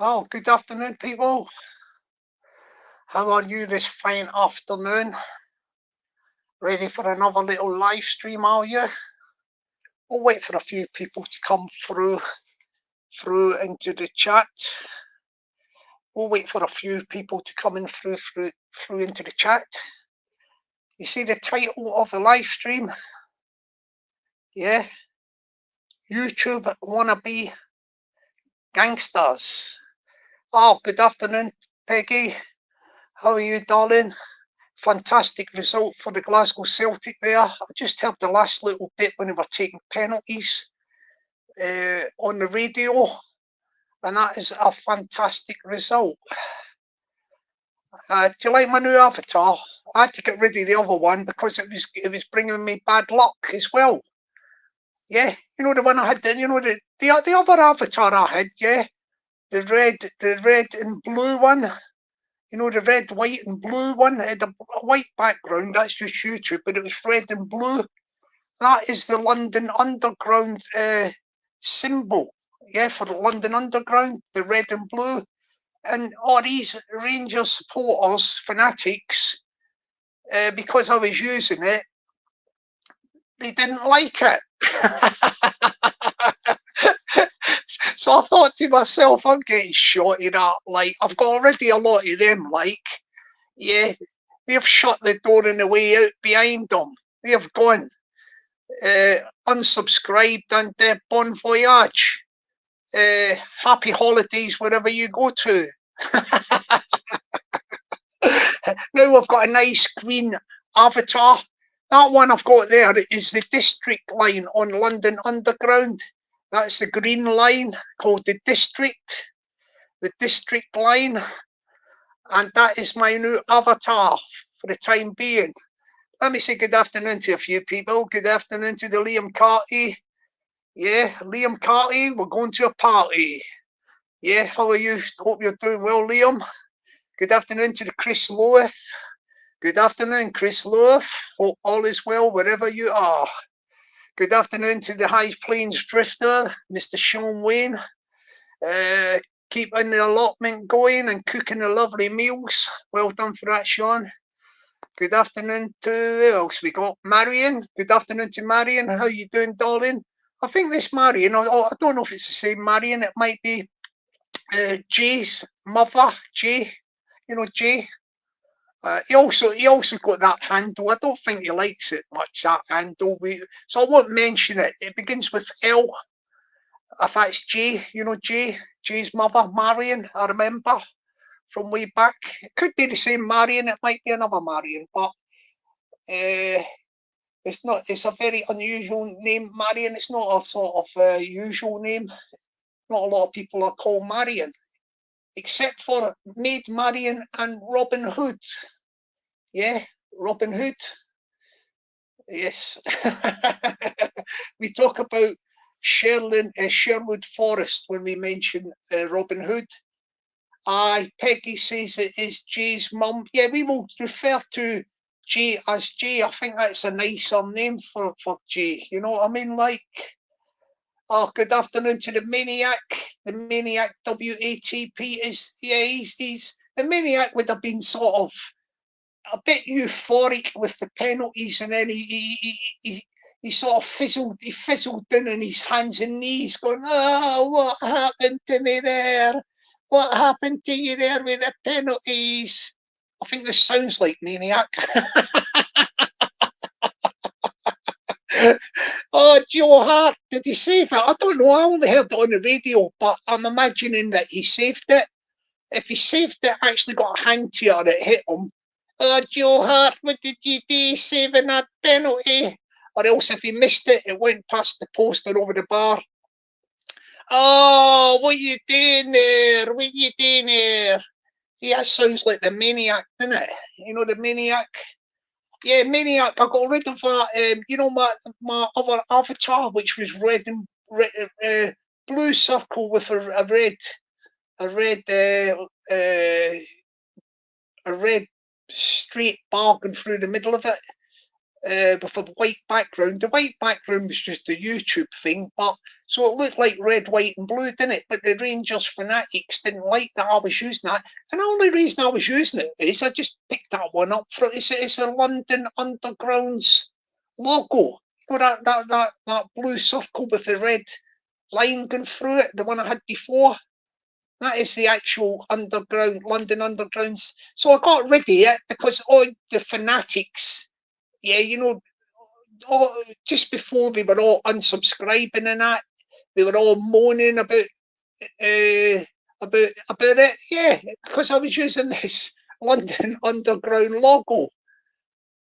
Oh, good afternoon, people. How are you this fine afternoon? Ready for another little live stream, are you? We'll wait for a few people to come through into the chat. We'll wait for a few people to come in through into the chat. You see the title of the live stream? Yeah. YouTube Wannabe Gangsters. Oh, good afternoon, Peggy. How are you, darling? Fantastic result for the Glasgow Celtic there. I just heard the last little bit when they were taking penalties on the radio, and that is a fantastic result. Do you like my new avatar? I had to get rid of the other one because it was bringing me bad luck as well. Yeah, you know the one I had. The other avatar I had. Yeah, the red and blue one. You know, the red, white, and blue one. It had a white background. That's just YouTube, but it was red and blue. That is the London Underground symbol. Yeah, for the London Underground, the red and blue. And all these Rangers supporters, fanatics, because I was using it, they didn't like it. So I thought to myself, I'm getting shot in that. Like, I've got already a lot of them, like, yeah, they've shut the door on the way out behind them. They have gone. Unsubscribed and bon voyage. Happy holidays wherever you go to. Now I've got a nice green avatar. That one I've got there is the district line on London Underground. That's the green line called the district line. And that is my new avatar for the time being. Let me say good afternoon to a few people. Good afternoon to the Liam Carty. Yeah, Liam Carty, we're going to a party. Yeah, how are you? Hope you're doing well, Liam. Good afternoon to the Chris Loweth. Good afternoon, Chris Loweth. Hope all is well wherever you are. Good afternoon to the High Plains Drifter, Mr. Sean Wayne. Keeping the allotment going and cooking the lovely meals. Well done for that, Sean. Good afternoon to who else we got? Marion. Good afternoon to Marion. How you doing, darling? I think this Marion, I don't know if it's the same Marion. It might be Jay's mother, Jay. You know, Jay. He also got that handle. I don't think he likes it much, that handle. So I won't mention it. It begins with L. If that's Jay, you know Jay's mother, Marion. I remember from way back. It could be the same Marion. It might be another Marion, but it's not. It's a very unusual name, Marion. It's not a sort of usual name. Not a lot of people are called Marion, except for Maid Marian and Robin Hood. Yeah, Robin Hood. Yes. We talk about Sherwood Forest when we mention Robin Hood. Peggy says it is Jay's mum. Yeah, we will refer to Jay as Jay. I think that's a nicer name for Jay. You know what I mean? Like, oh, good afternoon to the Maniac. The Maniac WATP is, yeah, he's the Maniac would have been sort of a bit euphoric with the penalties, and then he sort of fizzled down on his hands and knees, going, "Oh, what happened to me there? What happened to you there with the penalties?" I think this sounds like Maniac. Oh, Joe Hart, did he save it? I don't know. I only heard it on the radio, but I'm imagining that he saved it. If he saved it, actually got a hand to it, it hit him. Oh, Joe Hart, what did you do saving that penalty? Or else, if he missed it, it went past the poster over the bar. Oh, what you doing there? What you doing there? Yeah, that sounds like the Maniac, doesn't it? You know the Maniac? Yeah, Maniac. I got rid of that. You know my other avatar, which was red and blue circle with a red a red straight bar going through the middle of it. with a white background. The white background was just a YouTube thing, but so it looked like red, white, and blue, didn't it? But the Rangers fanatics didn't like that I was using that. And the only reason I was using it is I just picked that one up for it's a London Underground's logo. You know that blue circle with the red line going through it, the one I had before. That is the actual underground, London Undergrounds. So I got rid of it because all the fanatics, yeah, you know, just before they were all unsubscribing and that, they were all moaning uh, about it. Yeah, because I was using this London Underground logo.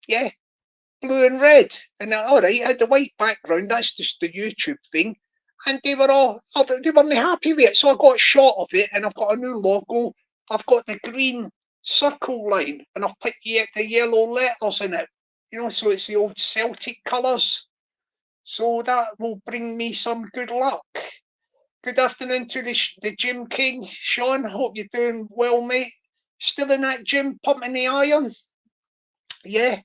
Yeah, blue and red. And all right, I had the white background. That's just the YouTube thing. And they were all they weren't happy with it. So I got a shot of it, and I've got a new logo. I've got the green circle line, and I've put the yellow letters in it. You know, so it's the old Celtic colours. So that will bring me some good luck. Good afternoon to the Gym King, Sean. Hope you're doing well, mate. Still in that gym, pumping the iron. Yeah.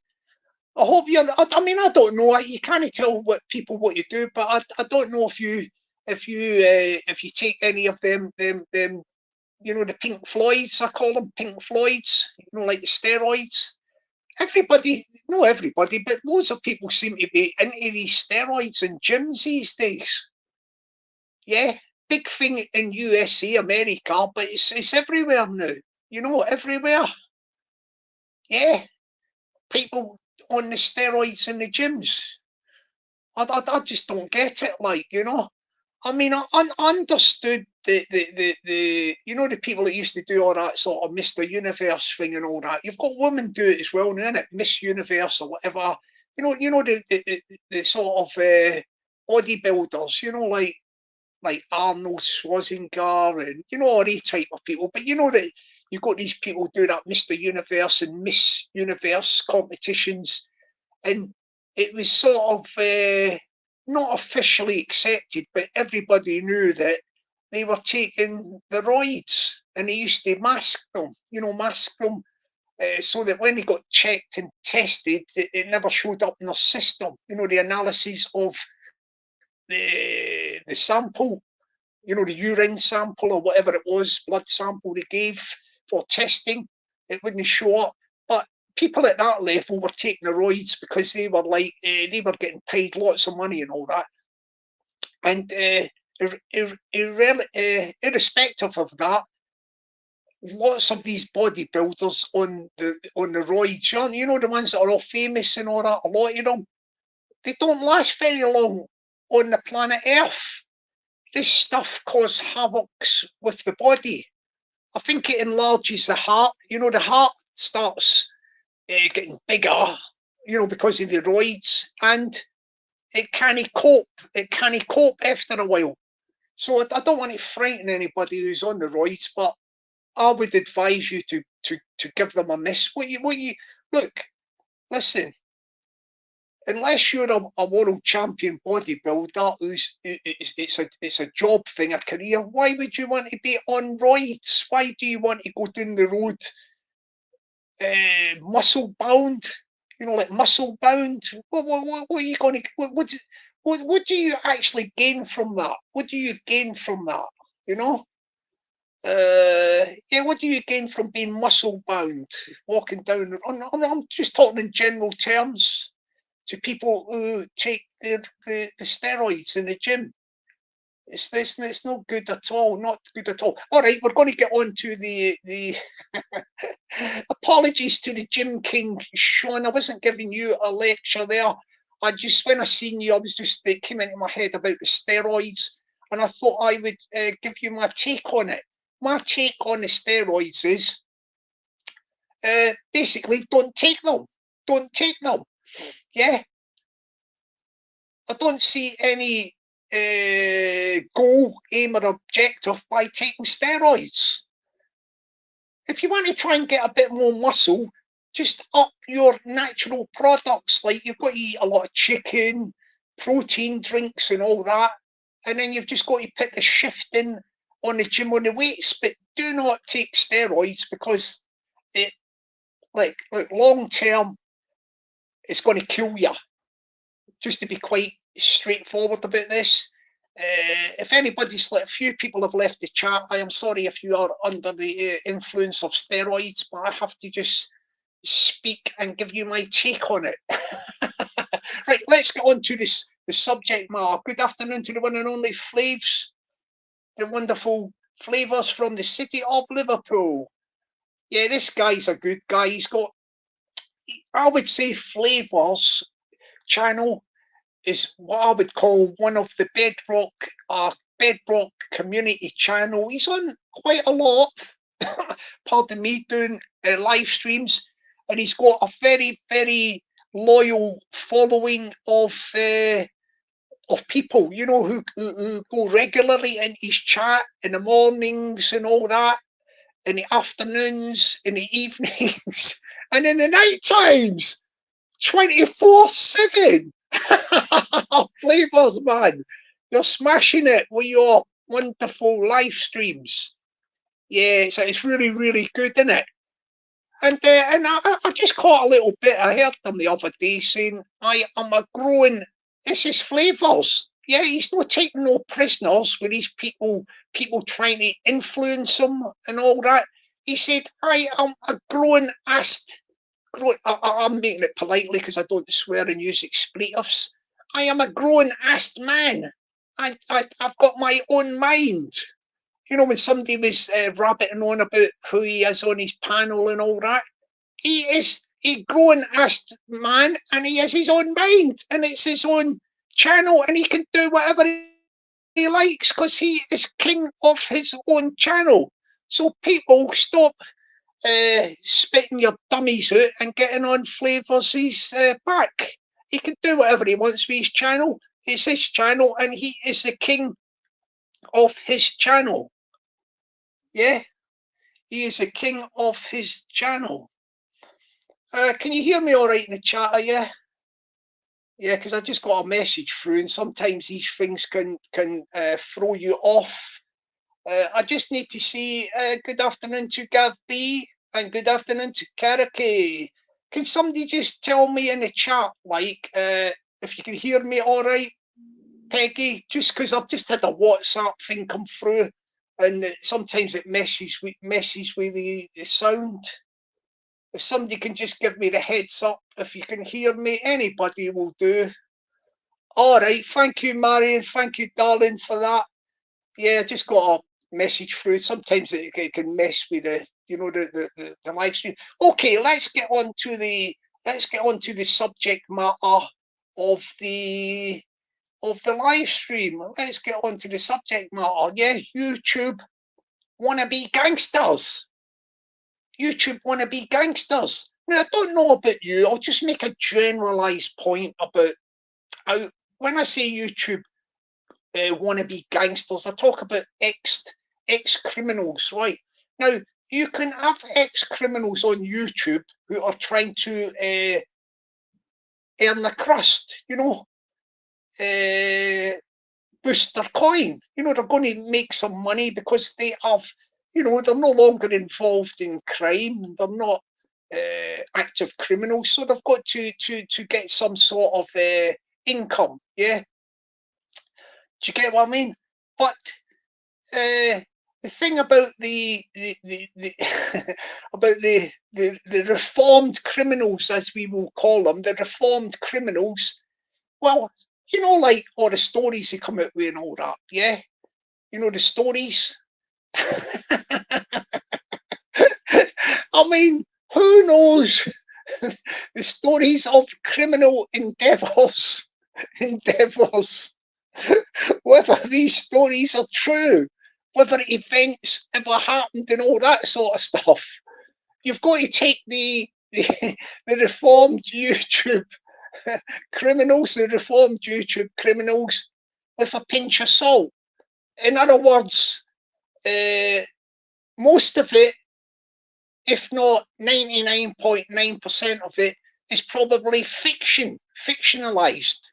I hope you're. I mean, I don't know. You can't tell what you do, but I don't know if you take any of them. You know, the Pink Floyds. I call them Pink Floyds. You know, like the steroids. Everybody, not everybody, but loads of people seem to be into these steroids in gyms these days. Yeah, big thing in USA, America, but it's everywhere now. You know, everywhere. Yeah, people on the steroids in the gyms. I just don't get it. Like, you know, I mean, I understood the you know, the people that used to do all that sort of Mr. Universe thing and all that. You've got women do it as well, isn't it? Miss Universe or whatever. You know the sort of bodybuilders. You know, like Arnold Schwarzenegger and you know all these type of people. But you know that you've got these people do that Mr. Universe and Miss Universe competitions, and it was sort of not officially accepted, but everybody knew that they were taking the roids, and they used to mask them. You know, mask them so that when they got checked and tested, it never showed up in the system. You know, the analysis of the sample, you know, the urine sample or whatever it was, blood sample they gave for testing, it wouldn't show up. But people at that level were taking the roids because they were like, they were getting paid lots of money and all that. And irrespective of that, lots of these bodybuilders on the roids, you know, the ones that are all famous and all that, a lot of them, they don't last very long on the planet Earth. This stuff causes havoc with the body. I think it enlarges the heart. You know, the heart starts getting bigger, you know, because of the roids, and it can't cope. It can't cope after a while. So I don't want to frighten anybody who's on the roids, but I would advise you to give them a miss. What you look, listen. Unless you're a world champion bodybuilder who's it's a job thing, a career, why would you want to be on roids? Why do you want to go down the road muscle bound? You know, like muscle bound. What are you going to? What do you actually gain from that? What do you gain from that? You know. Yeah, what do you gain from being muscle bound, walking down? I'm just talking in general terms to people who take the steroids in the gym. It's not good at all. Not good at all. All right, we're going to get on to the apologies to the Gym King, Sean. I wasn't giving you a lecture there. I just, when I seen you, I was just, it came into my head about the steroids, and I thought I would give you my take on it. My take on the steroids is basically don't take them. Don't take them. Yeah, I don't see any goal, aim, or objective by taking steroids. If you want to try and get a bit more muscle, just up your natural products. Like you've got to eat a lot of chicken, protein drinks, and all that. And then you've just got to put the shift in on the gym on the weights. But do not take steroids because it, like long term, it's going to kill you. Just to be quite straightforward about this. If anybody's a few people have left the chat, I am sorry if you are under the influence of steroids, but I have to just speak and give you my take on it. Right, let's get on to this, the subject matter. Good afternoon to the one and only Flavs, the wonderful Flavors from the city of Liverpool. Yeah, this guy's a good guy. He's got, I would say, Flavors channel is what I would call one of the bedrock community channel. He's on quite a lot, pardon me, doing live streams, and he's got a very, very loyal following of people, you know, who go regularly in his chat in the mornings and all that, in the afternoons, in the evenings, and in the night times, 24/7. Flavors, man, you're smashing it with your wonderful live streams. Yeah, so it's really, really good, isn't it? And I just caught a little bit. I heard them the other day saying, "I am a growing." This is Flavors. Yeah, he's not taking no prisoners with these people trying to influence him and all that. He said, "I am a growing ass." I'm making it politely because I don't swear and use expletives. I am a grown-ass man. I've got my own mind. You know, when somebody was rabbiting on about who he is on his panel and all that, he is a grown-ass man and he has his own mind and it's his own channel and he can do whatever he likes because he is king of his own channel. So people, stop spitting your dummies out and getting on Flavors' back. He can do whatever he wants with his channel. It's his channel and he is the king of his channel. Yeah, he is the king of his channel. Can you hear me all right in the chat? Yeah, yeah, because I just got a message through, and sometimes these things can throw you off. I just need to say good afternoon to Gav B and good afternoon to Karake. Can somebody just tell me in the chat, like, if you can hear me all right, Peggy? Just because I've just had a WhatsApp thing come through, and sometimes it messes with the sound. If somebody can just give me the heads up, if you can hear me, anybody will do. All right, thank you, Marion. Thank you, darling, for that. Yeah, I just got a message through. Sometimes it can mess with the, you know, the live stream. Okay, let's get on to the subject matter of the live stream. Let's get on to the subject matter. Yeah, YouTube wannabe gangsters. YouTube wannabe gangsters. Now, I don't know about you. I'll just make a generalized point about how, when I say YouTube wannabe gangsters, I talk about ex-criminals, right? Now, you can have ex-criminals on YouTube who are trying to earn the crust, you know, boost their coin. You know, they're going to make some money because they have, you know, they're no longer involved in crime. They're not active criminals, so they've got to get some sort of income. Yeah, do you get what I mean? But the thing about the about the reformed criminals, as we will call them, the reformed criminals, well, you know, like all the stories they come out with and all that, yeah? You know, the stories. I mean, who knows the stories of criminal endeavours, whether these stories are true, whether events ever happened and all that sort of stuff. You've got to take the reformed YouTube criminals, the reformed YouTube criminals, with a pinch of salt. In other words, most of it, if not 99.9% of it, is probably fiction, fictionalized.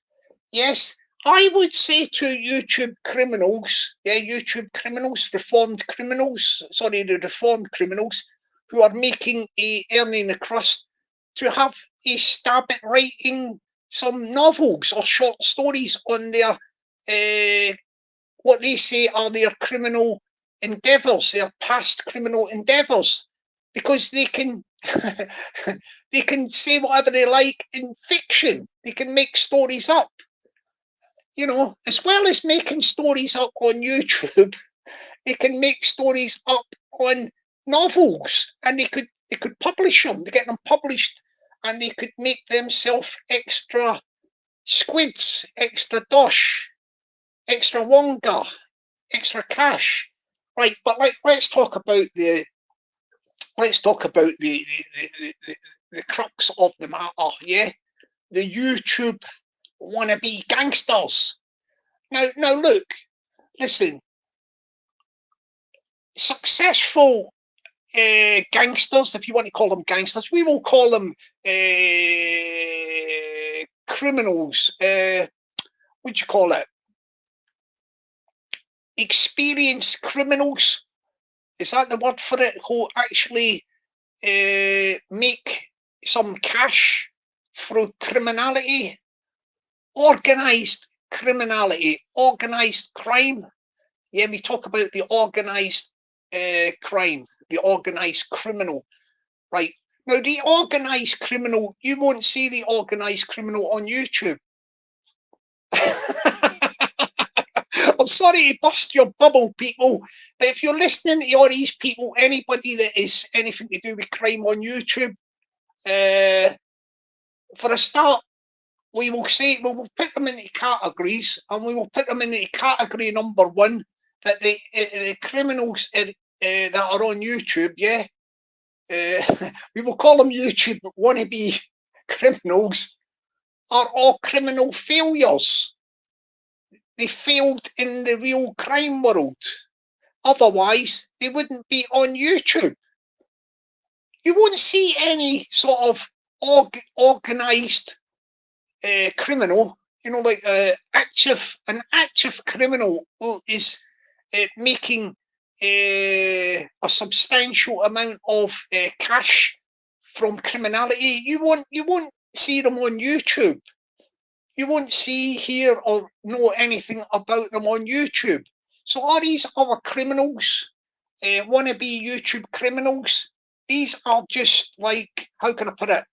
Yes, I would say to YouTube criminals, yeah, YouTube criminals, reformed criminals, sorry, the reformed criminals who are making earning the crust, to have he stab at writing some novels or short stories on their what they say are their criminal endeavours, their past criminal endeavours, because they can they can say whatever they like in fiction. They can make stories up, you know, as well as making stories up on YouTube. They can make stories up on novels, and they could publish them. They get them published, and they could make themselves extra squids, extra dosh, extra wonga, extra cash. Right, but like, let's talk about the the crux of the matter. Yeah, the YouTube wannabe gangsters. Now look, listen, successful gangsters, if you want to call them gangsters, we will call them criminals. What do you call it? Experienced criminals. Is that the word for it? Who actually make some cash through criminality, organised criminality, organised crime. Yeah, we talk about the organised crime, the organised criminal. Right. Now, the organised criminal, you won't see the organised criminal on YouTube. I'm sorry to bust your bubble, people, but if you're listening to all these people, anybody that is anything to do with crime on YouTube, for a start, we will put them into categories, and we will put them into category number one, that the criminals that are on YouTube, yeah, we will call them YouTube wannabe criminals, are all criminal failures. They failed in the real crime world. Otherwise, they wouldn't be on YouTube. You won't see any sort of organised criminal, you know, like an active criminal who is making a substantial amount of cash from criminality. You won't see them on YouTube. You won't see, hear, or know anything about them on YouTube. So are these other criminals, wannabe YouTube criminals? These are just like, how can I put it?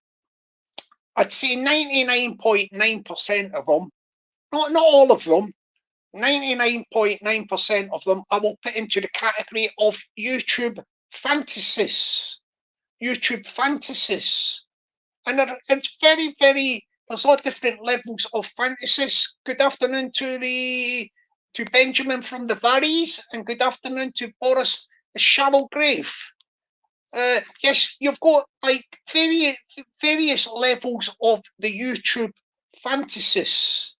I'd say 99.9% of them, not all of them, 99.9% of them, I will put into the category of YouTube fantasists. YouTube fantasists. And it's very, very, there's all different levels of fantasists. Good afternoon to Benjamin from the Valleys, and good afternoon to Boris the Shallow Grave. Yes, you've got like various levels of the YouTube fantasists,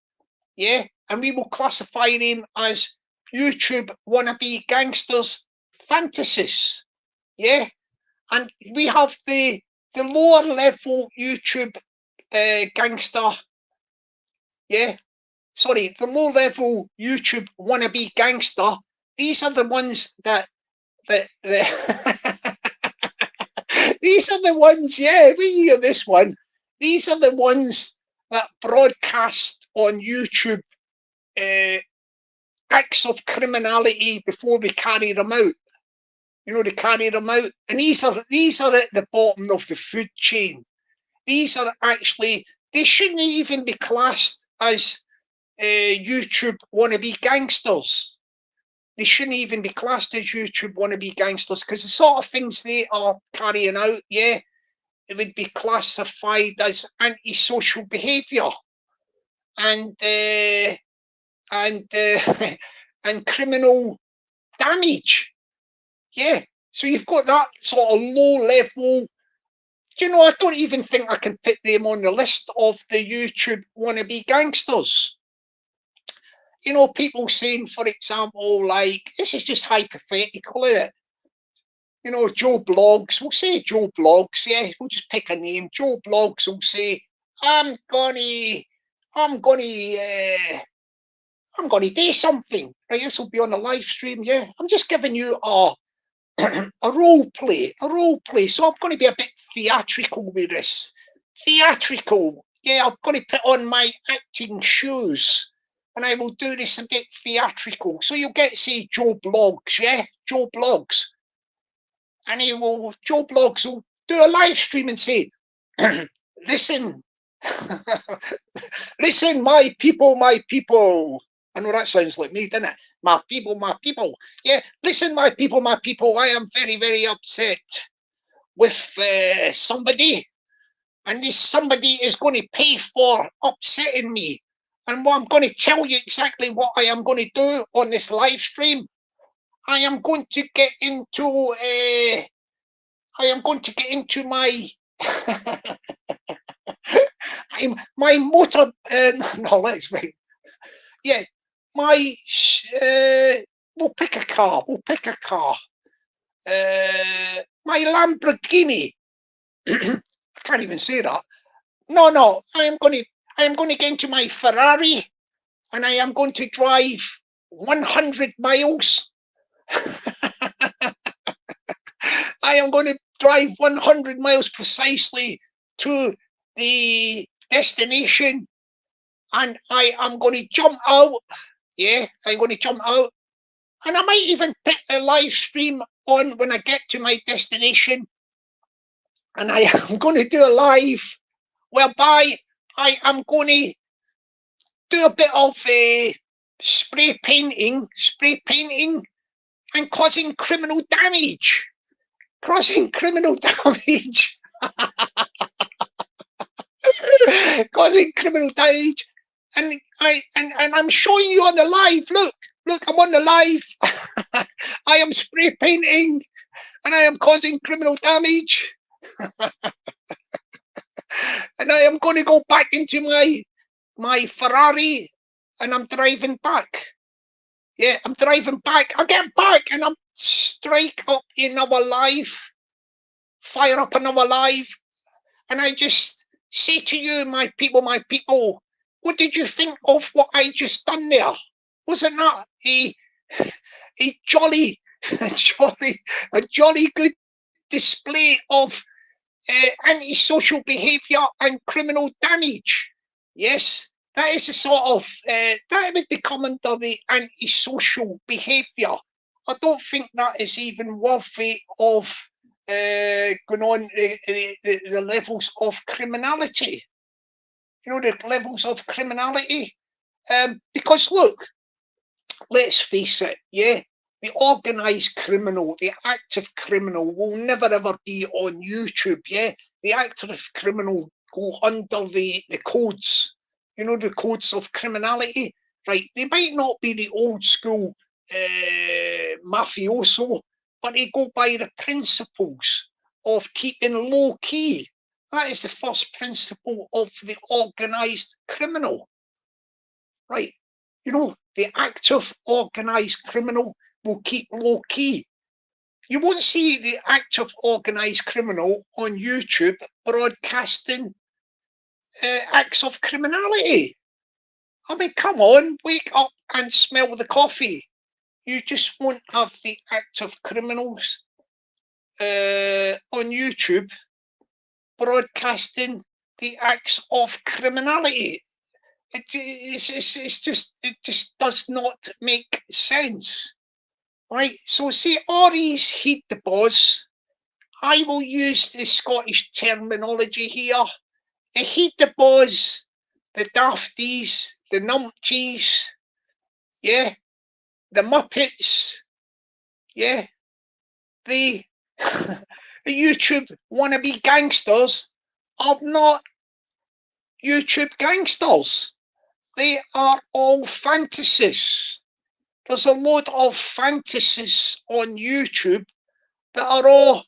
yeah, and we will classify them as YouTube wannabe gangsters fantasists, yeah, and we have the lower level YouTube gangster, yeah, sorry, the low level YouTube wannabe gangster. These are the ones that these are the ones, yeah, we hear this one. These are the ones that broadcast on YouTube acts of criminality before they carry them out. You know, they carry them out. And these are at the bottom of the food chain. These are actually, they shouldn't even be classed as YouTube wannabe gangsters. They shouldn't even be classed as YouTube wannabe gangsters, because the sort of things they are carrying out, yeah, it would be classified as antisocial behaviour and and criminal damage. Yeah, so you've got that sort of low level. You know, I don't even think I can put them on the list of the YouTube wannabe gangsters. You know, people saying, for example, like, this is just hypothetical, isn't it? You know, Joe Blogs, we'll say Joe Blogs, yeah, we'll just pick a name. Joe Blogs will say, I'm gonna do something. Right, this will be on a live stream, yeah. I'm just giving you a a role play. So I'm going to be a bit theatrical with this. theatrical. Yeah, I'm going to put on my acting shoes and I will do this a bit theatrical. So you'll get, say, Joe Blogs, yeah? Joe Blogs. And Joe Blogs will do a live stream and say, listen, listen, my people, my people. I know that sounds like me, doesn't it? My people, my people. Yeah, listen, my people, my people. I am very, very upset with somebody. And this somebody is going to pay for upsetting me. And what I'm going to tell you exactly what I am going to do on this live stream. I am going to get into my my motor. No, let's wait. Yeah, my. We'll pick a car. We'll pick a car. My Lamborghini. I can't even say that. No. I am going to get into my Ferrari, and I am going to drive 100 miles. I am going to drive 100 miles precisely to the destination, and I am going to jump out. Yeah, I'm going to jump out, and I might even put a live stream on when I get to my destination, and I am going to do a live whereby I am going to do a bit of spray painting, and causing criminal damage. Causing criminal damage. Causing criminal damage. And I'm showing you on the live. Look, I'm on the live. I am spray painting and I am causing criminal damage. And I am going to go back into my Ferrari and I'm driving back. Yeah, I'm driving back. I get back and I'm strike up another live, fire up another live, and I just say to you, my people, what did you think of what I just done there? Wasn't that a jolly, a jolly good display of antisocial behaviour and criminal damage? Yes, that is a sort of that would become under the antisocial behaviour. I don't think that is even worthy of going on the levels of criminality. You know, the levels of criminality. Because look, let's face it, yeah, the organised criminal, the active criminal will never ever be on YouTube, yeah? The active criminal go under the codes, you know, the codes of criminality, right? They might not be the old school mafioso, but they go by the principles of keeping low key. That is the first principle of the organised criminal, right? You know, the active organised criminal will keep low key. You won't see the active organised criminal on YouTube broadcasting acts of criminality. I mean, come on, wake up and smell the coffee. You just won't have the active criminals on YouTube broadcasting the acts of criminality. It just does not make sense, right? So see, all these heed the boss. I will use the Scottish terminology here. The heed the boss, the dafties, the numpties, yeah, the Muppets, yeah, the the YouTube wannabe gangsters are not YouTube gangsters. They are all fantasies. There's a load of fantasies on YouTube that are all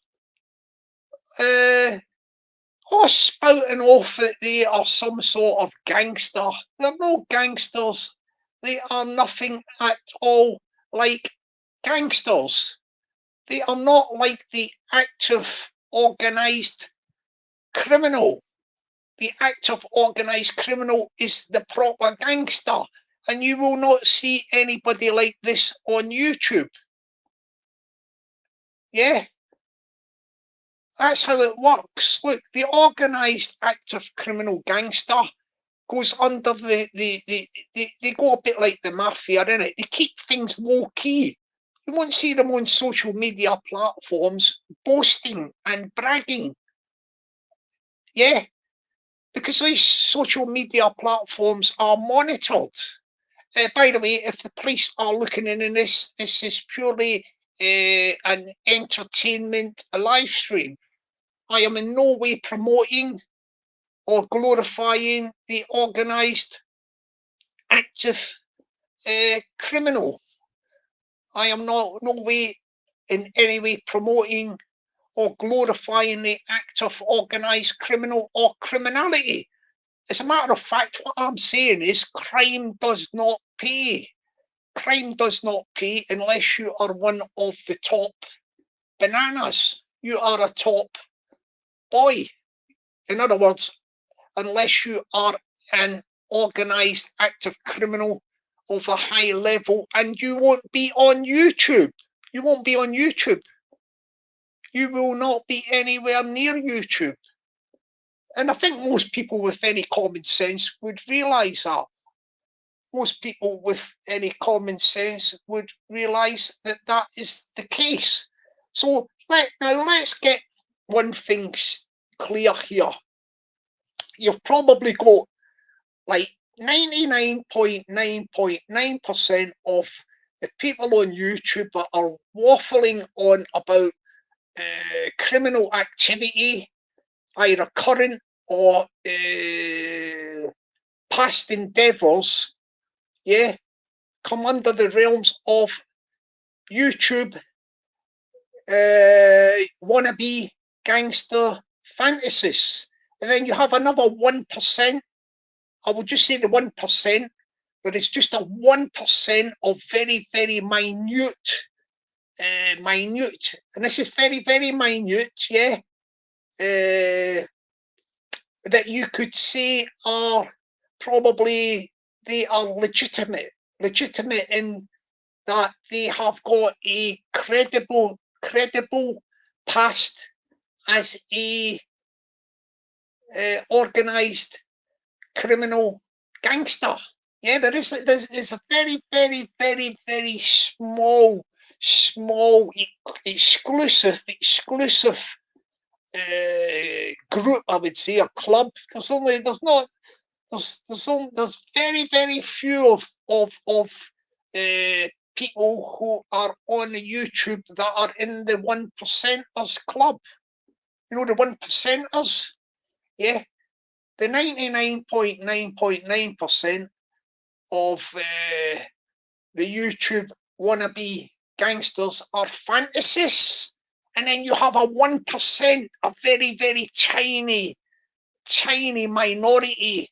spouting off that they are some sort of gangster. They're no gangsters. They are nothing at all like gangsters. They are not like the active organised criminal. The active organised criminal is the proper gangster, and you will not see anybody like this on YouTube. Yeah, That's how it works. Look, the organised active criminal gangster goes under they go a bit like the mafia, innit? They keep things low key. You won't see them on social media platforms boasting and bragging. Yeah, because these social media platforms are monitored. By the way, if the police are looking in this, this is purely an entertainment live stream. I am in no way promoting or glorifying the organised active criminal. I am not no way in any way promoting or glorifying the act of organised criminal or criminality. As a matter of fact, what I'm saying is crime does not pay. Crime does not pay unless you are one of the top bananas. You are a top boy. In other words, unless you are an organised active criminal of a high level, and you won't be on YouTube. You won't be on YouTube. You will not be anywhere near YouTube. And I think most people with any common sense would realise that. Most people with any common sense would realise that that is the case. So now let's get one thing clear here. You've probably got like 99.9% of the people on YouTube that are waffling on about criminal activity, either current or past endeavours, yeah, come under the realms of YouTube wannabe gangster fantasies. And then you have another 1%. I would just say the 1%, but it's just a 1% of very, very minute, and this is very, very minute, yeah, that you could say are probably, they are legitimate in that they have got a credible past as a organised criminal gangster. Yeah, there's a very, very, very, very small, exclusive group, I would say, a club. There's very, very few of people who are on YouTube that are in the 1%ers club. You know, the 1%ers? Yeah. The 99.9% of the YouTube wannabe gangsters are fantasists. And then you have a 1%, a very, very tiny minority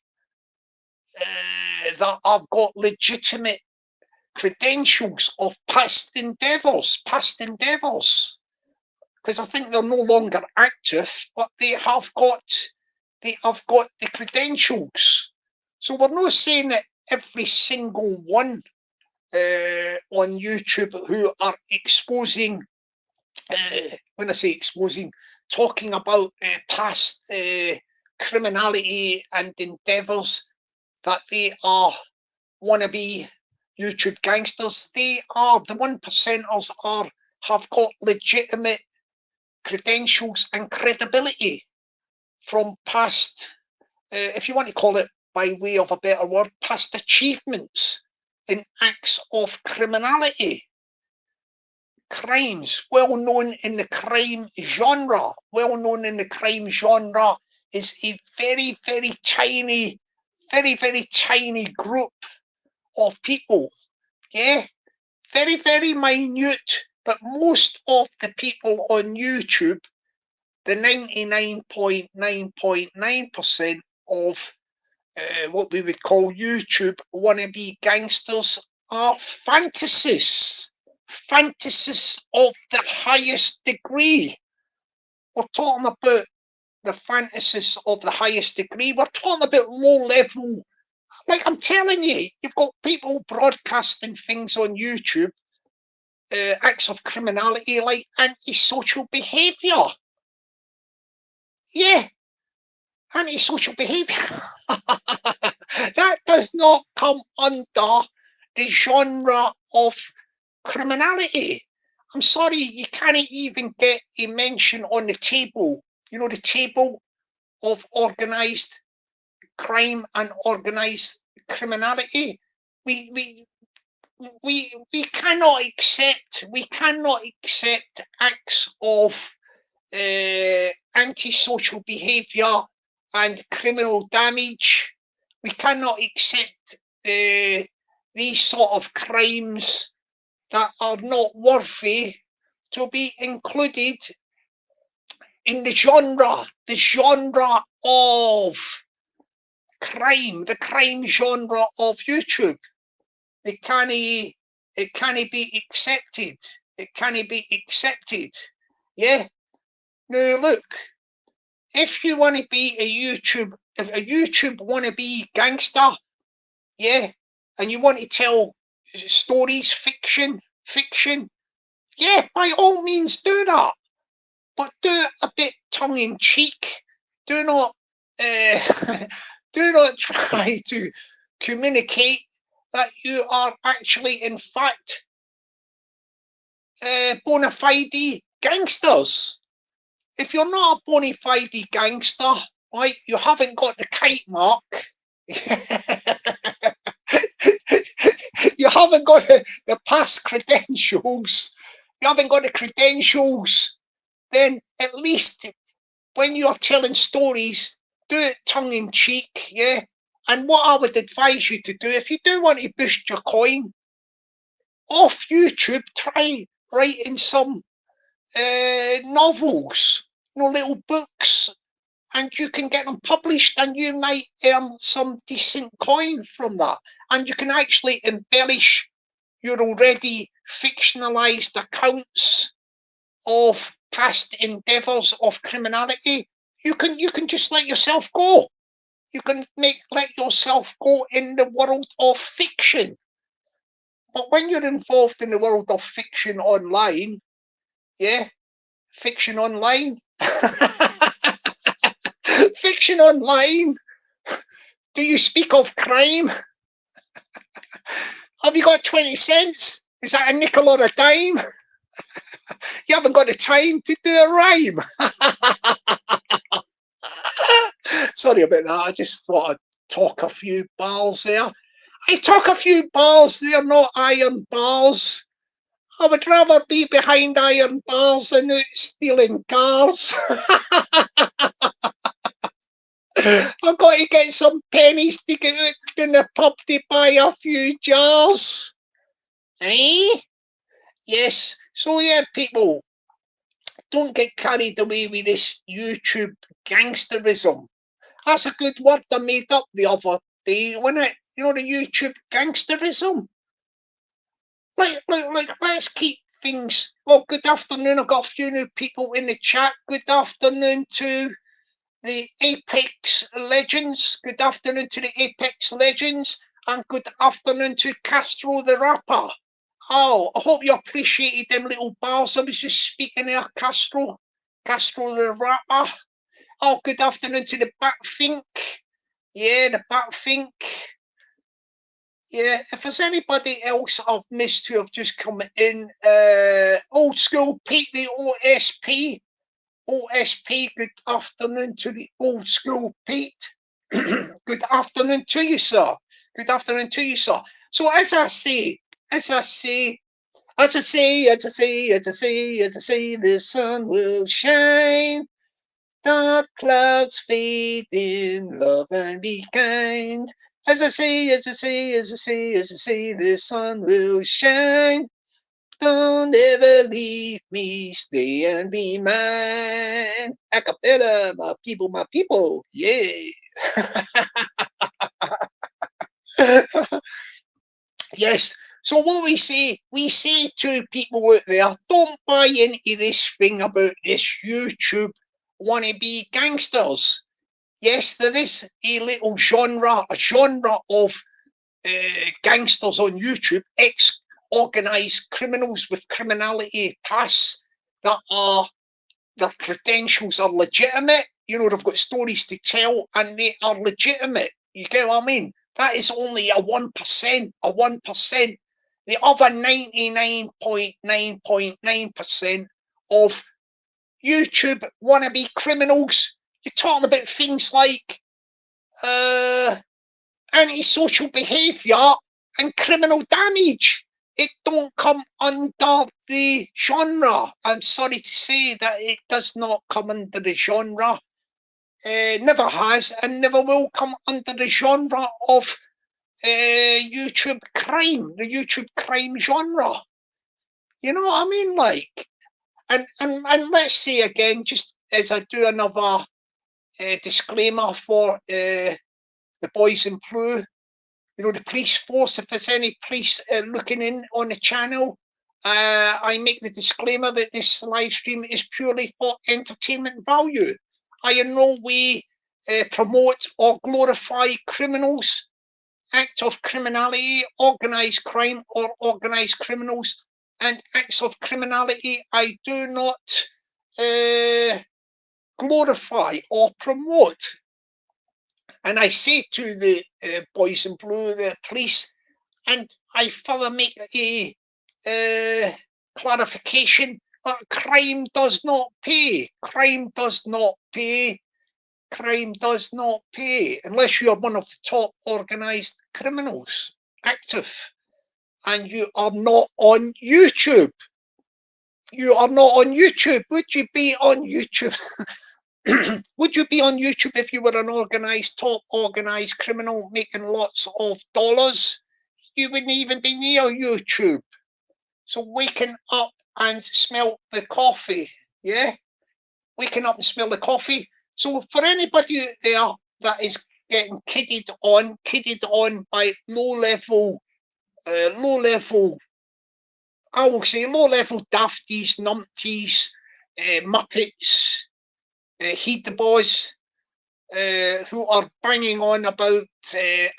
that have got legitimate credentials of past endeavours. Because I think they're no longer active, but they have got the credentials. So we're not saying that every single one on YouTube who are exposing, when I say exposing, talking about past criminality and endeavours, that they are wannabe YouTube gangsters. They are, the 1%ers have got legitimate credentials and credibility from past, if you want to call it by way of a better word, past achievements in acts of criminality. Crimes, well known in the crime genre, is a very, very tiny group of people. Yeah, very, very minute, but most of the people on YouTube, the 99.9% of what we would call YouTube wannabe gangsters are fantasists of the highest degree. We're talking about the fantasists of the highest degree. We're talking about low level. Like I'm telling you, you've got people broadcasting things on YouTube, acts of criminality like antisocial behaviour. Yeah, antisocial behaviour. That does not come under the genre of criminality. I'm sorry, you can't even get a mention on the table. You know, the table of organised crime and organised criminality. We cannot accept acts of antisocial behaviour and criminal damage. We cannot accept these sort of crimes that are not worthy to be included in the genre of crime, the crime genre of YouTube. It can't be accepted. It can't be accepted. Yeah. Now look, if you want to be a YouTube wannabe gangster, yeah, and you want to tell stories, fiction, yeah, by all means do that. But do it a bit tongue in cheek. Do not do not try to communicate that you are actually, in fact, bona fide gangsters. If you're not a bona fide gangster, right, you haven't got the kite mark. You haven't got the past credentials. You haven't got the credentials. Then at least when you're telling stories, do it tongue in cheek, yeah. And what I would advise you to do, if you do want to boost your coin, off YouTube, try writing some novels, you know, little books, and you can get them published, and you might earn some decent coin from that. And you can actually embellish your already fictionalized accounts of past endeavors of criminality. You can just let yourself go. You can let yourself go in the world of fiction. But when you're involved in the world of fiction online, yeah, fiction online, fiction online, do you speak of crime? Have you got 20 cents? Is that a nickel or a dime? You haven't got the time to do a rhyme. Sorry about that. I just thought I'd talk a few bars there. I talk a few bars there, not iron bars. I would rather be behind iron bars than out stealing cars. I've got to get some pennies to get out in the pub to buy a few jars. Eh? Yes. So yeah, people, don't get carried away with this YouTube gangsterism. That's a good word I made up the other day, wasn't it? You know, the YouTube gangsterism. Like, let's keep things. Well, good afternoon. I've got a few new people in the chat. Good afternoon to the Apex Legends. Good afternoon to the Apex Legends. And good afternoon to Castro the Rapper. Oh, I hope you appreciated them little bars I was just speaking there, Castro the Rapper. Oh, good afternoon to the Batfink. Yeah, the Batfink. Yeah, if there's anybody else I've missed who have just come in, Old School Pete, the OSP. OSP, good afternoon to the Old School Pete. Good afternoon to you, sir. Good afternoon to you, sir. So as I say, the sun will shine. Dark clouds fade in, love and be kind. As I say, the sun will shine. Don't ever leave me, stay and be mine. Acapella, my people, yeah. Yes. So what we say to people out there, don't buy into this thing about this YouTube wannabe gangsters. Yes, there is a little genre of gangsters on YouTube, ex-organised criminals with criminality past that are, their credentials are legitimate. you know, they've got stories to tell and they are legitimate. You get what I mean? That is only a 1%, a 1%. The other 99.9% of YouTube wannabe criminals, you're talking about things like antisocial behaviour and criminal damage. It don't come under the genre. I'm sorry to say that it does not come under the genre. Never has and never will come under the genre of YouTube crime, the YouTube crime genre. You know what I mean? Like, and let's say again, just as I do another disclaimer for the boys in blue, you know, the police force, if there's any police looking in on the channel, I make the disclaimer that this live stream is purely for entertainment value. I in no way promote or glorify criminals, acts of criminality, organised crime or organised criminals, and acts of criminality I do not glorify or promote. And I say to the boys in blue, the police, and I further make a clarification that crime does not pay. Crime does not pay. Crime does not pay unless you are one of the top organised criminals active and you are not on YouTube. You are not on YouTube. Would you be on YouTube? Would you be on YouTube if you were an organised, top organised criminal making lots of dollars? You wouldn't even be near YouTube. So waking up and smell the coffee, yeah? Waking up and smell the coffee. So for anybody there that is getting kidded on by low-level, I will say low-level dafties, numpties, muppets, heed the boys, who are banging on about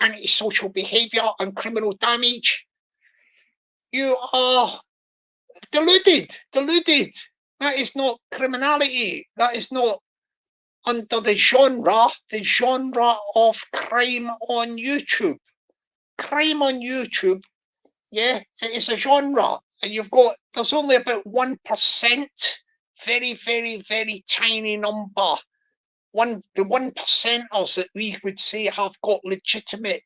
antisocial behaviour and criminal damage, you are deluded. That is not criminality. That is not under the genre of crime on YouTube. Crime on YouTube, yeah, it is a genre. And there's only about 1%, very, very, very tiny number. The 1%ers that we would say have got legitimate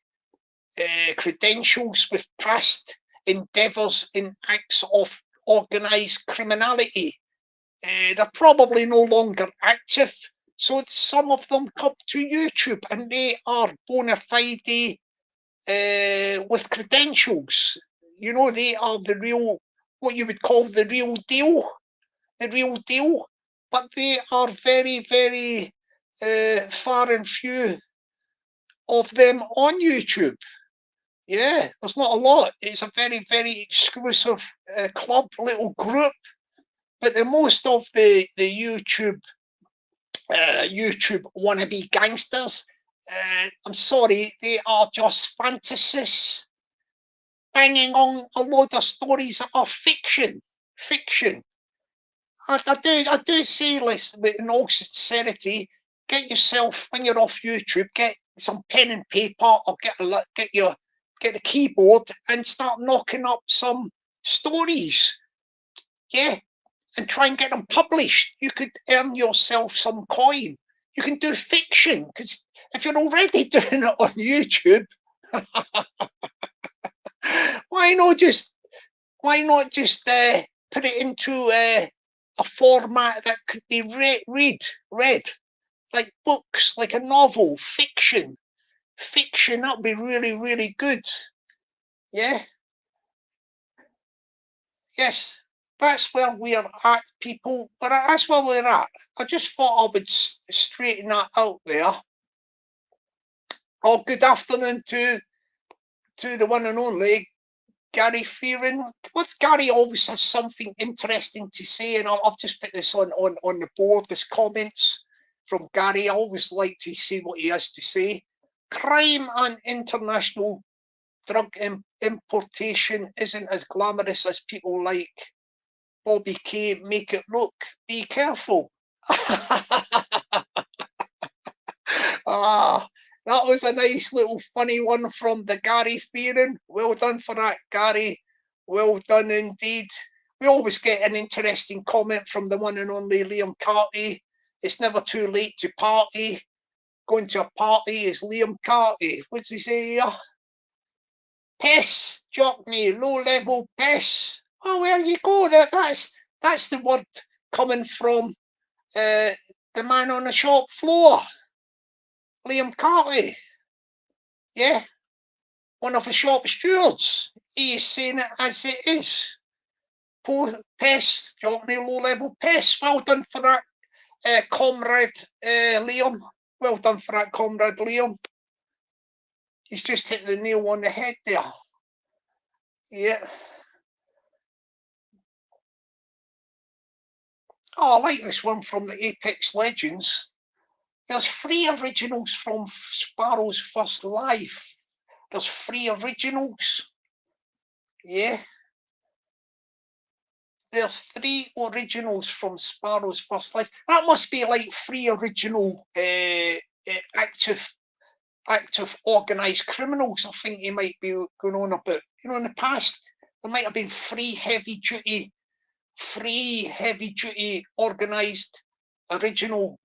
credentials with past endeavours in acts of organised criminality. They're probably no longer active, so some of them come to YouTube and they are bona fide with credentials. You know, they are the real, what you would call the real deal. But they are very, very far and few of them on YouTube. Yeah, there's not a lot. It's a very, very exclusive club, little group. But the most of the YouTube wannabe gangsters, I'm sorry, they are just fantasists banging on a load of stories that are fiction. I do say, listen, in all sincerity, get yourself, when you're off YouTube, get some pen and paper or get the keyboard and start knocking up some stories. Yeah, and try and get them published. You could earn yourself some coin. You can do fiction, because if you're already doing it on YouTube, why not just put it into a format that could be read like books, like a novel, fiction. That would be really, really good. Yeah. Yes, that's where we're at, people. But that's where we're at. I just thought I would straighten that out there. Oh, good afternoon to the one and only Gary Fearon. What's Gary always has something interesting to say, and I've just put this on the board. There's comments from Gary. I always like to see what he has to say. Crime and international drug importation isn't as glamorous as people like Bobby K make it look. Be careful. Ah, that was a nice little funny one from the Gary Fearon. Well done for that, Gary. Well done indeed. We always get an interesting comment from the one and only Liam Carty. It's never too late to party. Going to a party is Liam Carty. What's he say here? Piss, Jockney, low level piss. Oh, well, you go. That's the word coming from the man on the shop floor, Liam Carty. Yeah, one of the shop stewards. He is saying it as it is. Poor piss, Jockney, low level piss. Well done for that, comrade Liam. Well done for that, comrade Liam. He's just hit the nail on the head there. Yeah. Oh, I like this one from the Apex Legends. There's 3 originals from Sparrow's first life. There's 3 originals. Yeah. There's 3 originals from Sparrow's first life. That must be like 3 original active organised criminals. I think he might be going on about. You know, in the past there might have been 3 heavy duty organised original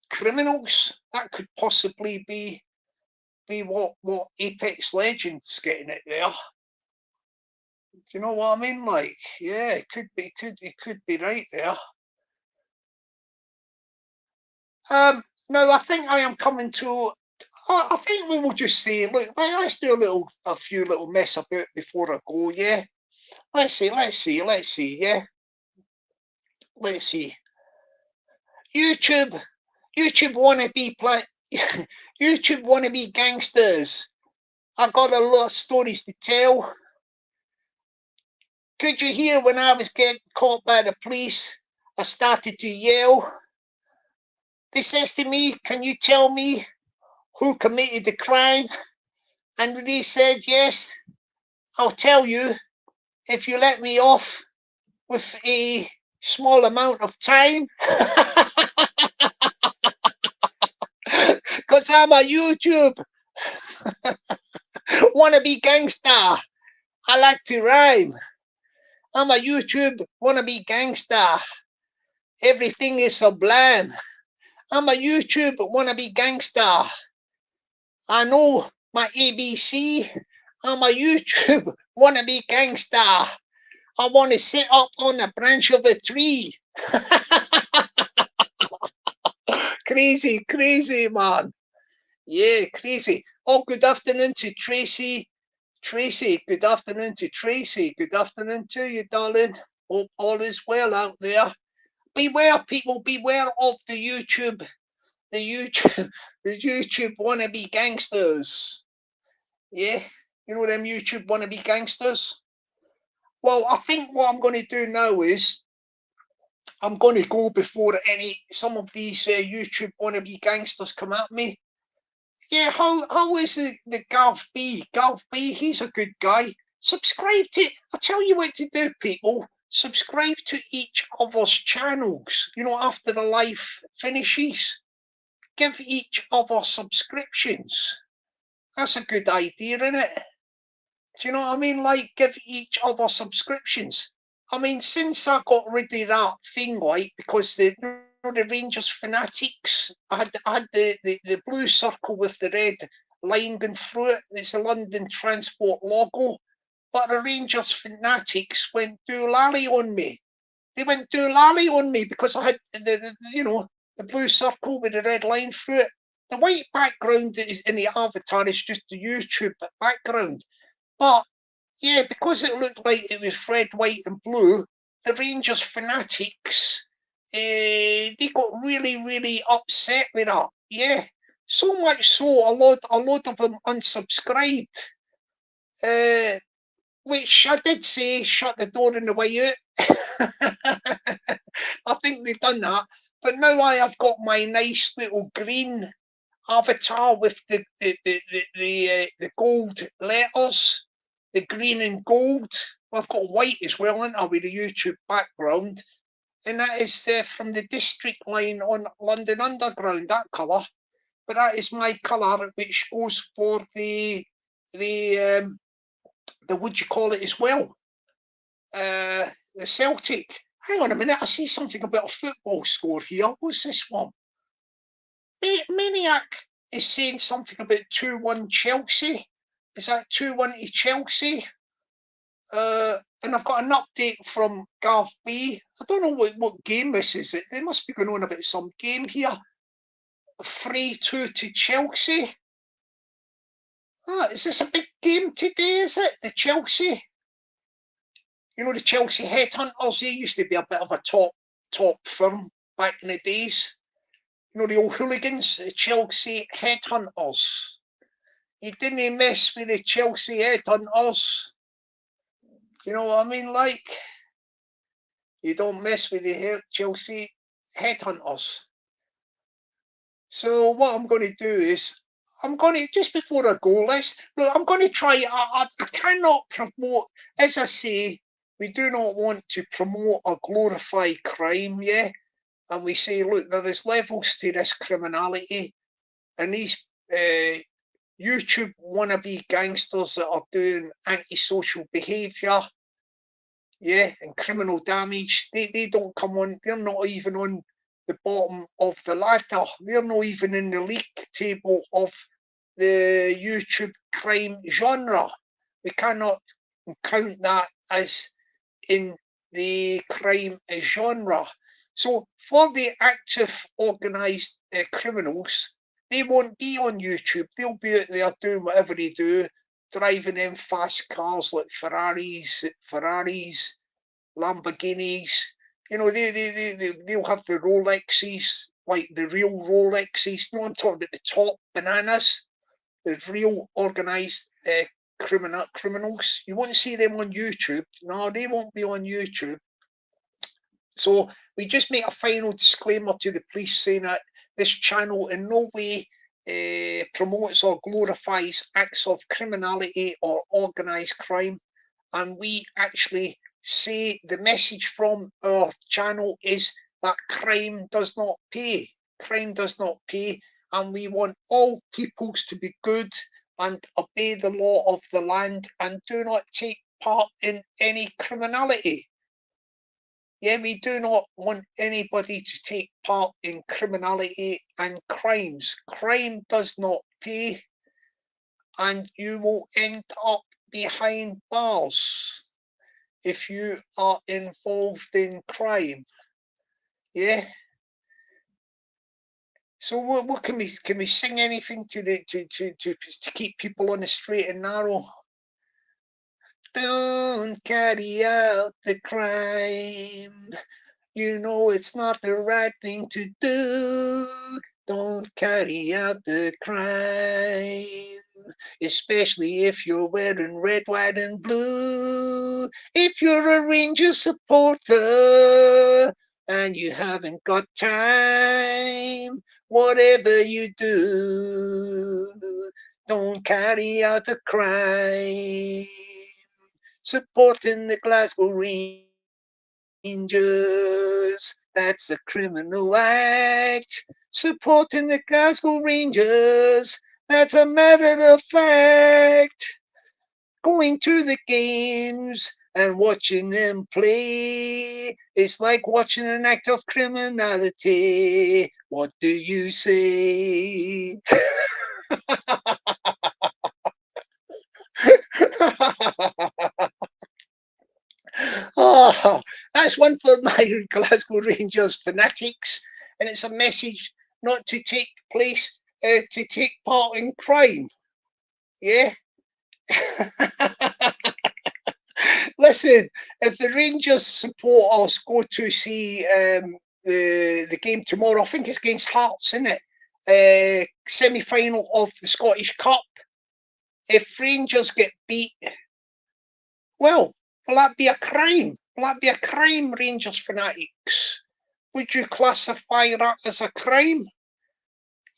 criminals. That could possibly be what Apex Legends getting it there. Do you know what I mean? Like, yeah, it could be right there. Now I think I am coming to. I think we will just say, look, let's do a few little mess about before I go. Yeah, let's see. Yeah, let's see. YouTube wannabe play. YouTube wannabe gangsters. I got a lot of stories to tell. Could you hear when I was getting caught by the police? I started to yell. They says to me, "Can you tell me who committed the crime?" And they said, "Yes, I'll tell you if you let me off with a small amount of time." Because I'm a YouTube wannabe gangster. I like to rhyme. I'm a YouTube wannabe gangster. Everything is sublime. I'm a YouTube wannabe gangster. I know my ABC. I'm a YouTube wannabe gangster. I want to sit up on a branch of a tree. Crazy, man. Yeah, crazy. Oh, good afternoon to Tracy. Good afternoon to Tracy. Good afternoon to you, darling. Hope all is well out there. Beware, people, beware of the YouTube wannabe gangsters. Yeah, you know them YouTube wannabe gangsters? Well, I think what I'm going to do now is I'm going to go before some of these YouTube wannabe gangsters come at me. Yeah, how is the Gav B? Gav B, he's a good guy. Subscribe to, I'll tell you what to do, people. Subscribe to each of us channels, you know, after the live finishes. Give each of us subscriptions. That's a good idea, isn't it? Do you know what I mean? Like, give each of us subscriptions. I mean, since I got rid of that thing, like, because the Rangers fanatics, I had the blue circle with the red line going through it. It's the London Transport logo. But the Rangers fanatics went doolally on me. They went doolally on me because I had the blue circle with the red line through it. The white background is in the avatar is just the YouTube background. But yeah, because it looked like it was red, white, and blue, the Rangers fanatics they got really upset with that. Yeah, so much so a lot of them unsubscribed. Which I did say shut the door on the way out. I think they've done that. But now I have got my nice little green avatar with the gold letters, the green and gold. I've got white as well, haven't I, with the YouTube background. And that is from the District line on London Underground, that colour. but that is my colour, which goes for the what do you call it as well? The Celtic. Hang on a minute, I see something about a football score here. What's this one? Maniac is saying something about 2-1 Chelsea. Is that 2-1 to Chelsea? And I've got an update from Gav B. I don't know what game this is. They must be going on about some game here. 3-2 to Chelsea. Ah, is this a big game today, is it? The Chelsea? You know, the Chelsea Headhunters, they used to be a bit of a top firm back in the days. You know, the old hooligans, the Chelsea Headhunters. You didn't mess with the Chelsea Headhunters. You know what I mean? Like, you don't mess with the Chelsea Headhunters. So what I'm going to do is, I'm going to, just before I go, I'm going to try, I cannot promote, as I say, we do not want to promote or glorify crime, yeah? And we say, look, there's levels to this criminality, and these YouTube wannabe gangsters that are doing antisocial behaviour, yeah, and criminal damage, they don't come on, they're not even on the bottom of the ladder. They're not even in the league table of the YouTube crime genre. We cannot count that as in the crime genre. So for the active organised criminals, they won't be on YouTube. They'll be out there doing whatever they do, driving them fast cars like Ferraris, Lamborghinis. You know, they'll have the Rolexes, like the real Rolexes. No, I'm talking about the top bananas, the real organised criminals. You won't see them on YouTube. No, they won't be on YouTube. So we just make a final disclaimer to the police saying that this channel in no way promotes or glorifies acts of criminality or organised crime. And we actually say the message from our channel is that crime does not pay. Crime does not pay. And we want all peoples to be good and obey the law of the land and do not take part in any criminality. Yeah, we do not want anybody to take part in criminality and crimes. Crime does not pay, and you will end up behind bars if you are involved in crime. Yeah. So what can we sing anything to keep people on the straight and narrow? Don't carry out the crime. You know it's not the right thing to do. Don't carry out the crime. Especially if you're wearing red, white, and blue. If you're a Ranger supporter and you haven't got time, whatever you do, don't carry out a crime. Supporting the Glasgow Rangers, that's a criminal act. Supporting the Glasgow Rangers, that's a matter of fact. Going to the games and watching them play, it's like watching an act of criminality. What do you say? Oh, that's one for my Glasgow Rangers fanatics, and it's a message not to take place, to take part in crime. Yeah. Listen, if the Rangers supporters go to see the game tomorrow, I think it's against Hearts, isn't it? Semi-final of the Scottish Cup. If Rangers get beat, well, will that be a crime? Will that be a crime, Rangers fanatics? Would you classify that as a crime?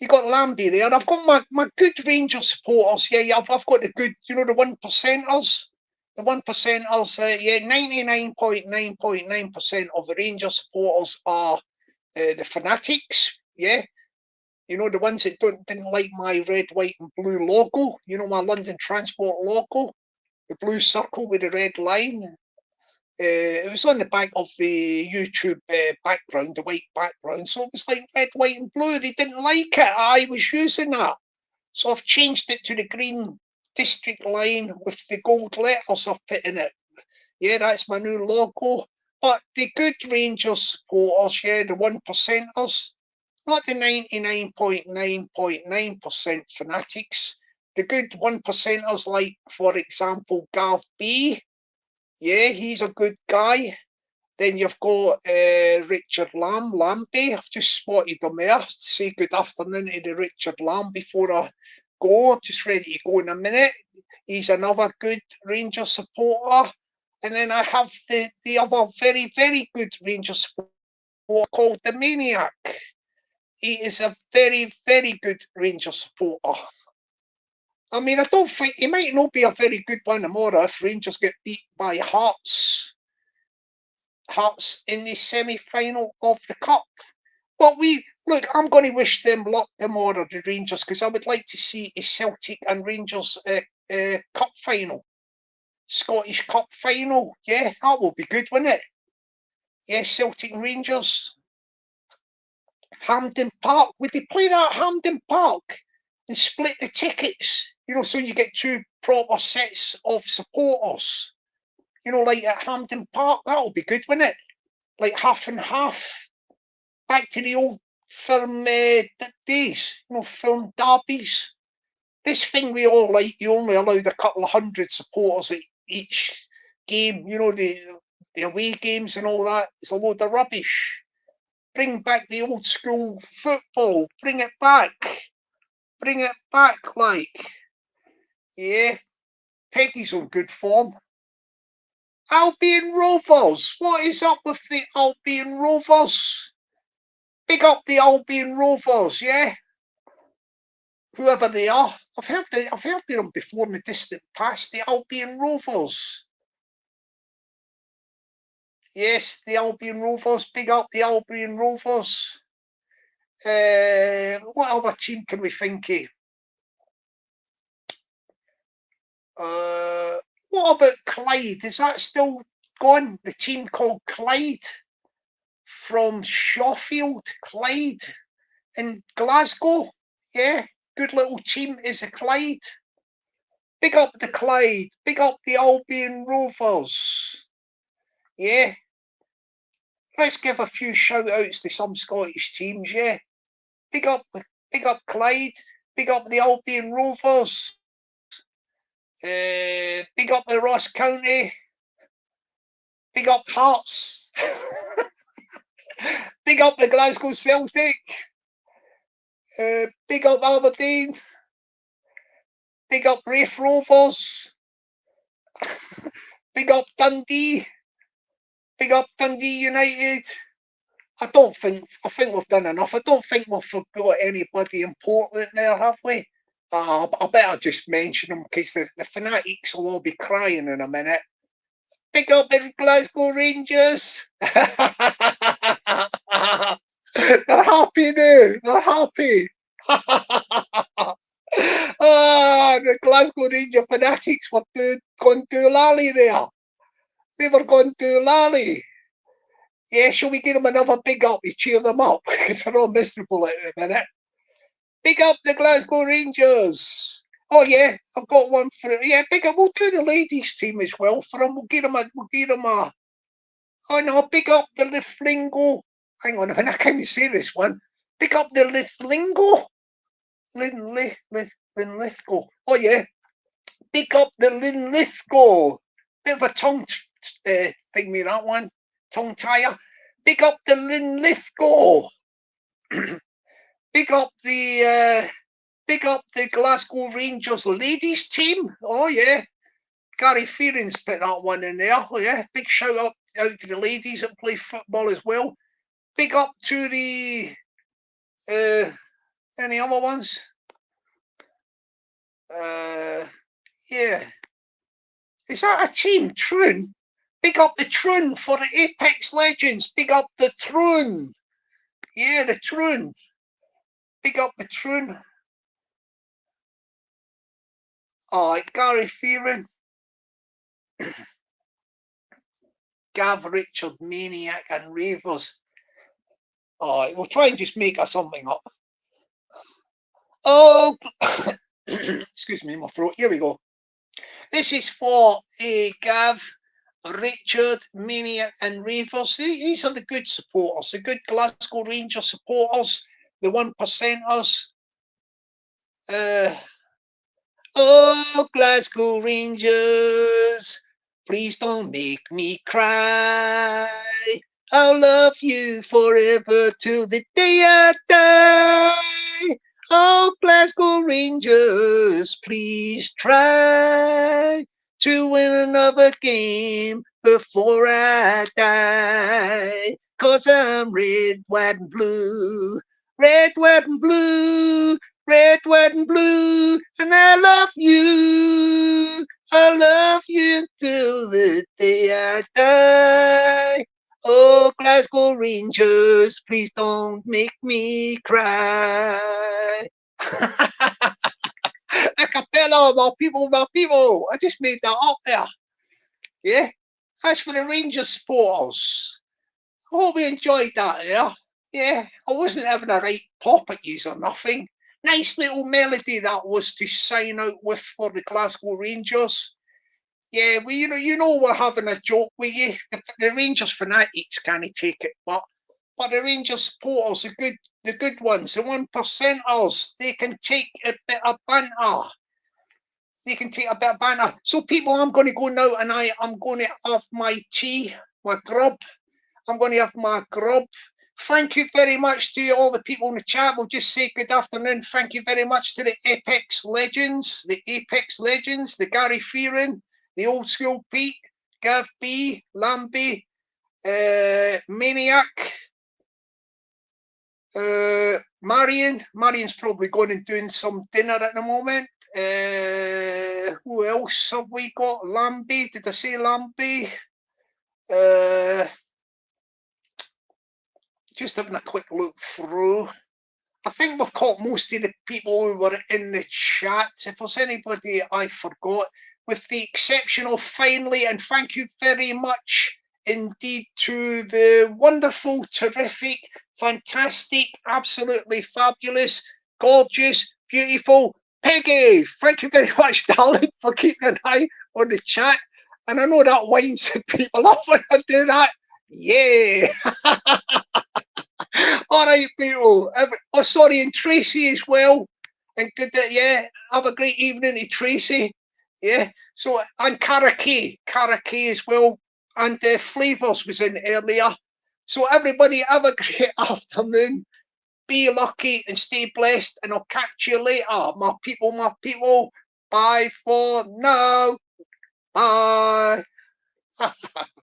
You got Lambie there, and I've got my good Rangers supporters. Yeah, I've got the good, you know, the 1%ers. The 1%ers, yeah, 99.9% of the Rangers supporters are the fanatics. Yeah, You know, the ones that didn't like my red, white, and blue logo. You know, my London Transport logo, the blue circle with the red line. It was on the back of the YouTube background, the white background. So it was like red, white, and blue. They didn't like it. I was using that. So I've changed it to the green district line with the gold letters I've put in it. Yeah, that's my new logo. But the good Rangers supporters, yeah, the 1%ers, not the 99.9% fanatics. The good 1%ers, like, for example, Garth B. Yeah, he's a good guy. Then you've got Richard Lambie. I've just spotted him there. Say good afternoon to the Richard Lamb before I go. I'm just ready to go in a minute. He's another good Ranger supporter. And then I have the other very, very good Ranger supporter called the Maniac. He is a very, very good Ranger supporter. I mean, I don't think he might not be a very good one tomorrow if Rangers get beat by Hearts in the semi-final of the cup. But I'm going to wish them luck tomorrow, the Rangers, because I would like to see a Celtic and Rangers cup final, Scottish Cup final. Yeah, that will be good, wouldn't it? Yeah, Celtic and Rangers. Hampden Park. Would they play that at Hampden Park and split the tickets? You know, so you get two proper sets of supporters. You know, like at Hampden Park. That'll be good, wouldn't it? Like half and half. Back to the old firm days, you know, film derbies. This thing we all like, you only allowed a couple of hundred supporters at each game, you know, the away games and all that. It's a load of rubbish. Bring back the old school football. Bring it back. Bring it back, like. Yeah. Peggy's on good form. Albion Rovers. What is up with the Albion Rovers? Big up the Albion Rovers, yeah? Whoever they are. I've heard of them before in the distant past, the Albion Rovers. Yes, the Albion Rovers. Big up the Albion Rovers. What other team can we think of? What about Clyde? Is that still going? The team called Clyde from Shawfield, Clyde in Glasgow. Yeah, good little team is the Clyde. Big up the Clyde. Big up the Albion Rovers. Yeah. Let's give a few shout outs to some Scottish teams, yeah. Big up Clyde. Big up the Albion Rovers. Big up the Ross County. Big up Hearts. Big up the Glasgow Celtic. Big up Aberdeen. Big up Raith Rovers. Big up Dundee. Big up Dundee United. I think we've done enough. I don't think we've forgot anybody important there, have we? I better just mention them because the fanatics will all be crying in a minute. Big up the Glasgow Rangers. They're happy now. They're happy. The Glasgow Ranger fanatics were going to lally there. They were going to lally. Yeah, shall we give them another big up to cheer them up? Because they're all miserable at the minute. Big up the Glasgow Rangers. Oh yeah, I've got one for it. Yeah, big up. We'll do the ladies team as well for them. We'll give them a. Oh no, big up the Lithlingo. Hang on a minute, I can't even say this one. Big up the Lithlingo. Linlithgow. Oh yeah, big up the Linlithgow. Bit of a tongue thing me that one. Tongue tire. Big up the Linlithgow. Big up the Glasgow Rangers ladies team. Oh yeah, Gary Fearing's put that one in there. Oh yeah, big shout out to the ladies that play football as well. Big up to the any other ones? Yeah, is that a team? Troon. Big up the Troon for the Apex Legends. Big up the Troon. Yeah, the Troon. Big up the Troon. Alright, Gary Fearon. Gav Richard, Maniac, and Ravers. Alright, we'll try and just make something up. Oh, excuse me, my throat. Here we go. This is for Gav, Richard, Maniac, and Ravers. These are the good supporters, the good Glasgow Rangers supporters, the 1%ers. Oh, Glasgow Rangers, please don't make me cry. I'll love you forever till the day I die. Oh, Glasgow Rangers, please try to win another game before I die. 'Cause I'm red, white, and blue. Red, white, and blue. Red, white, and blue. And I love you. I love you till the day I die. Oh, Glasgow Rangers, please don't make me cry. A cappella, my people, my people. I just made that up there. Yeah, that's for the Rangers supporters. I hope you enjoyed that, yeah. Yeah, I wasn't having a right pop at you or nothing. Nice little melody that was to sign out with for the Glasgow Rangers. Yeah, well, you know, we're having a joke with you. The Rangers fanatics can't take it, but the Rangers supporters, the good ones, the 1%ers, they can take a bit of banter. They can take a bit of banter. So, people, I'm going to go now, and I'm going to have my tea, my grub. I'm going to have my grub. Thank you very much to all the people in the chat. We'll just say good afternoon. Thank you very much to the Apex Legends, the Gary Fearon, the Old School Pete, Gav B, Lambie, Maniac, Marion's probably going and doing some dinner at the moment. Who else have we got? Lambie, did I say Lambie? Just having a quick look through. I think we've caught most of the people who were in the chat. If there's anybody I forgot, with the exception of finally, and thank you very much indeed to the wonderful, terrific, fantastic, absolutely fabulous, gorgeous, beautiful Peggy. Thank you very much, darling, for keeping an eye on the chat. And I know that winds people up when I do that. Yeah. All right, people. Oh, sorry, and Tracy as well. And good that, yeah. Have a great evening to Tracy. Yeah. So, and Cara K as well. And Flavors was in earlier. So, everybody, have a great afternoon. Be lucky and stay blessed. And I'll catch you later. My people. Bye for now. Bye.